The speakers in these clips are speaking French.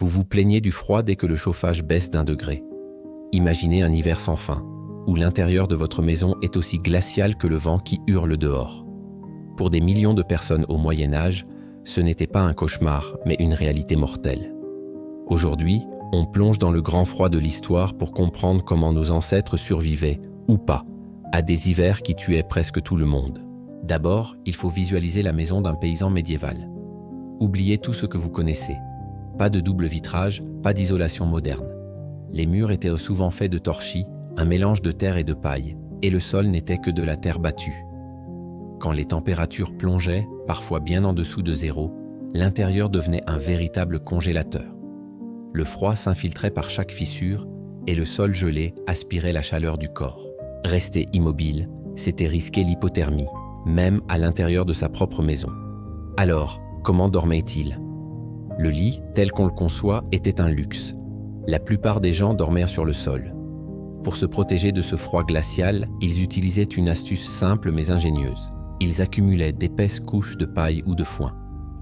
Vous vous plaignez du froid dès que le chauffage baisse d'1 degré. Imaginez un hiver sans fin, où l'intérieur de votre maison est aussi glacial que le vent qui hurle dehors. Pour des millions de personnes au Moyen Âge, ce n'était pas un cauchemar, mais une réalité mortelle. Aujourd'hui, on plonge dans le grand froid de l'histoire pour comprendre comment nos ancêtres survivaient, ou pas, à des hivers qui tuaient presque tout le monde. D'abord, il faut visualiser la maison d'un paysan médiéval. Oubliez tout ce que vous connaissez. Pas de double vitrage, pas d'isolation moderne. Les murs étaient souvent faits de torchis, un mélange de terre et de paille, et le sol n'était que de la terre battue. Quand les températures plongeaient, parfois bien en dessous de zéro, l'intérieur devenait un véritable congélateur. Le froid s'infiltrait par chaque fissure et le sol gelé aspirait la chaleur du corps. Rester immobile, c'était risquer l'hypothermie, même à l'intérieur de sa propre maison. Alors, comment dormait-il ? Le lit, tel qu'on le conçoit, était un luxe. La plupart des gens dormaient sur le sol. Pour se protéger de ce froid glacial, ils utilisaient une astuce simple mais ingénieuse. Ils accumulaient d'épaisses couches de paille ou de foin.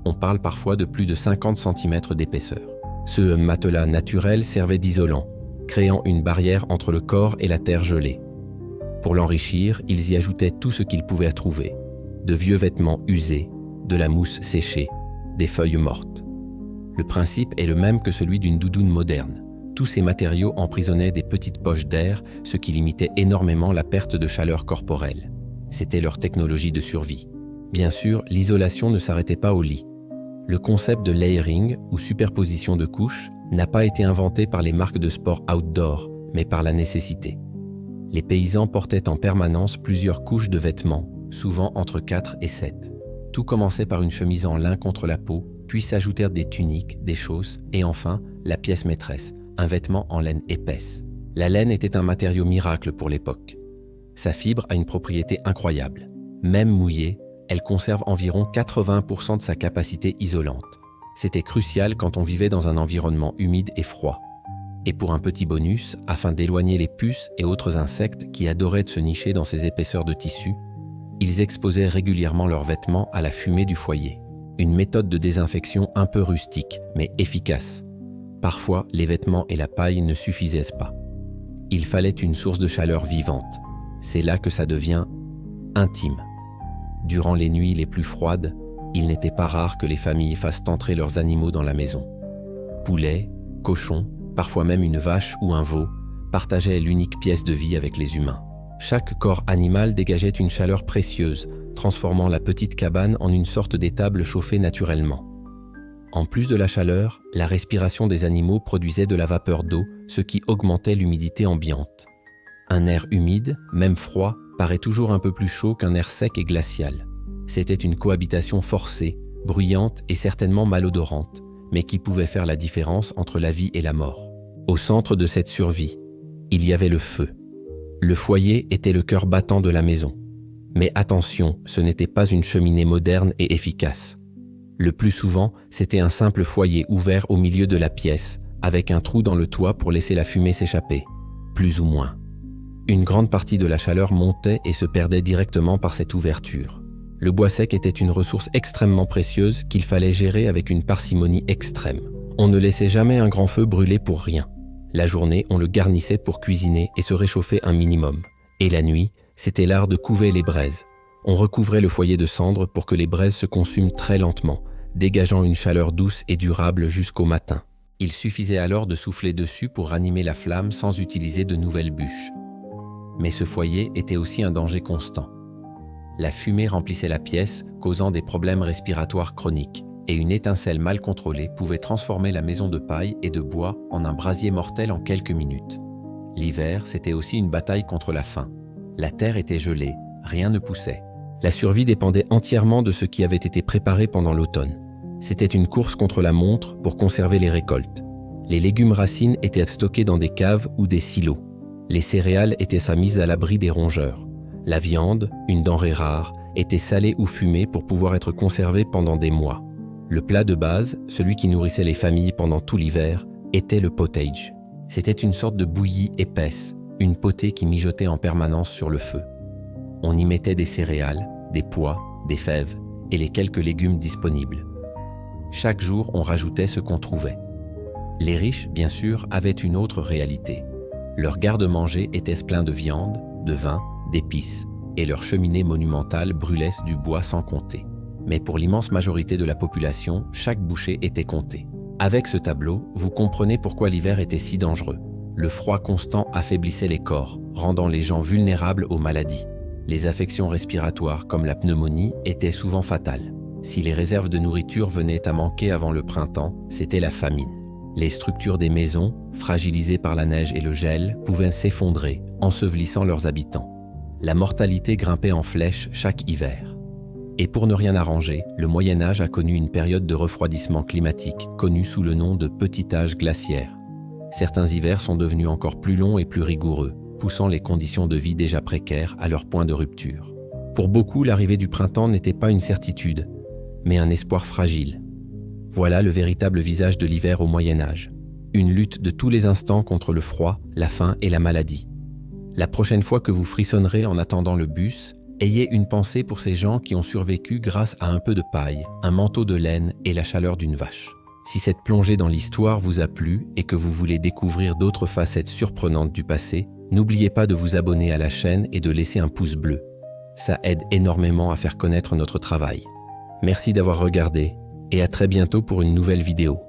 On parle parfois de plus de 50 cm d'épaisseur. Ce matelas naturel servait d'isolant, créant une barrière entre le corps et la terre gelée. Pour l'enrichir, ils y ajoutaient tout ce qu'ils pouvaient trouver. De vieux vêtements usés, de la mousse séchée, des feuilles mortes. Le principe est le même que celui d'une doudoune moderne. Tous ces matériaux emprisonnaient des petites poches d'air, ce qui limitait énormément la perte de chaleur corporelle. C'était leur technologie de survie. Bien sûr, l'isolation ne s'arrêtait pas au lit. Le concept de layering, ou superposition de couches, n'a pas été inventé par les marques de sport outdoor, mais par la nécessité. Les paysans portaient en permanence plusieurs couches de vêtements, souvent entre 4 et 7. Tout commençait par une chemise en lin contre la peau, puis s'ajoutèrent des tuniques, des chausses, et enfin, la pièce maîtresse, un vêtement en laine épaisse. La laine était un matériau miracle pour l'époque. Sa fibre a une propriété incroyable. Même mouillée, elle conserve environ 80% de sa capacité isolante. C'était crucial quand on vivait dans un environnement humide et froid. Et pour un petit bonus, afin d'éloigner les puces et autres insectes qui adoraient de se nicher dans ces épaisseurs de tissu, ils exposaient régulièrement leurs vêtements à la fumée du foyer. Une méthode de désinfection un peu rustique, mais efficace. Parfois, les vêtements et la paille ne suffisaient pas. Il fallait une source de chaleur vivante. C'est là que ça devient intime. Durant les nuits les plus froides, il n'était pas rare que les familles fassent entrer leurs animaux dans la maison. Poulets, cochons, parfois même une vache ou un veau, partageaient l'unique pièce de vie avec les humains. Chaque corps animal dégageait une chaleur précieuse, transformant la petite cabane en une sorte d'étable chauffée naturellement. En plus de la chaleur, la respiration des animaux produisait de la vapeur d'eau, ce qui augmentait l'humidité ambiante. Un air humide, même froid, paraît toujours un peu plus chaud qu'un air sec et glacial. C'était une cohabitation forcée, bruyante et certainement malodorante, mais qui pouvait faire la différence entre la vie et la mort. Au centre de cette survie, il y avait le feu. Le foyer était le cœur battant de la maison. Mais attention, ce n'était pas une cheminée moderne et efficace. Le plus souvent, c'était un simple foyer ouvert au milieu de la pièce, avec un trou dans le toit pour laisser la fumée s'échapper, plus ou moins. Une grande partie de la chaleur montait et se perdait directement par cette ouverture. Le bois sec était une ressource extrêmement précieuse qu'il fallait gérer avec une parcimonie extrême. On ne laissait jamais un grand feu brûler pour rien. La journée, on le garnissait pour cuisiner et se réchauffer un minimum. Et la nuit, c'était l'art de couver les braises. On recouvrait le foyer de cendres pour que les braises se consument très lentement, dégageant une chaleur douce et durable jusqu'au matin. Il suffisait alors de souffler dessus pour ranimer la flamme sans utiliser de nouvelles bûches. Mais ce foyer était aussi un danger constant. La fumée remplissait la pièce, causant des problèmes respiratoires chroniques, et une étincelle mal contrôlée pouvait transformer la maison de paille et de bois en un brasier mortel en quelques minutes. L'hiver, c'était aussi une bataille contre la faim. La terre était gelée, rien ne poussait. La survie dépendait entièrement de ce qui avait été préparé pendant l'automne. C'était une course contre la montre pour conserver les récoltes. Les légumes racines étaient stockés dans des caves ou des silos. Les céréales étaient mises à l'abri des rongeurs. La viande, une denrée rare, était salée ou fumée pour pouvoir être conservée pendant des mois. Le plat de base, celui qui nourrissait les familles pendant tout l'hiver, était le pottage. C'était une sorte de bouillie épaisse, une potée qui mijotait en permanence sur le feu. On y mettait des céréales, des pois, des fèves et les quelques légumes disponibles. Chaque jour, on rajoutait ce qu'on trouvait. Les riches, bien sûr, avaient une autre réalité. Leur garde-manger était plein de viande, de vin, d'épices, et leur cheminée monumentale brûlait du bois sans compter. Mais pour l'immense majorité de la population, chaque bouchée était comptée. Avec ce tableau, vous comprenez pourquoi l'hiver était si dangereux. Le froid constant affaiblissait les corps, rendant les gens vulnérables aux maladies. Les affections respiratoires, comme la pneumonie, étaient souvent fatales. Si les réserves de nourriture venaient à manquer avant le printemps, c'était la famine. Les structures des maisons, fragilisées par la neige et le gel, pouvaient s'effondrer, ensevelissant leurs habitants. La mortalité grimpait en flèche chaque hiver. Et pour ne rien arranger, le Moyen-Âge a connu une période de refroidissement climatique, connue sous le nom de petit âge glaciaire. Certains hivers sont devenus encore plus longs et plus rigoureux, poussant les conditions de vie déjà précaires à leur point de rupture. Pour beaucoup, l'arrivée du printemps n'était pas une certitude, mais un espoir fragile. Voilà le véritable visage de l'hiver au Moyen-Âge. Une lutte de tous les instants contre le froid, la faim et la maladie. La prochaine fois que vous frissonnerez en attendant le bus, ayez une pensée pour ces gens qui ont survécu grâce à un peu de paille, un manteau de laine et la chaleur d'une vache. Si cette plongée dans l'histoire vous a plu et que vous voulez découvrir d'autres facettes surprenantes du passé, n'oubliez pas de vous abonner à la chaîne et de laisser un pouce bleu. Ça aide énormément à faire connaître notre travail. Merci d'avoir regardé et à très bientôt pour une nouvelle vidéo.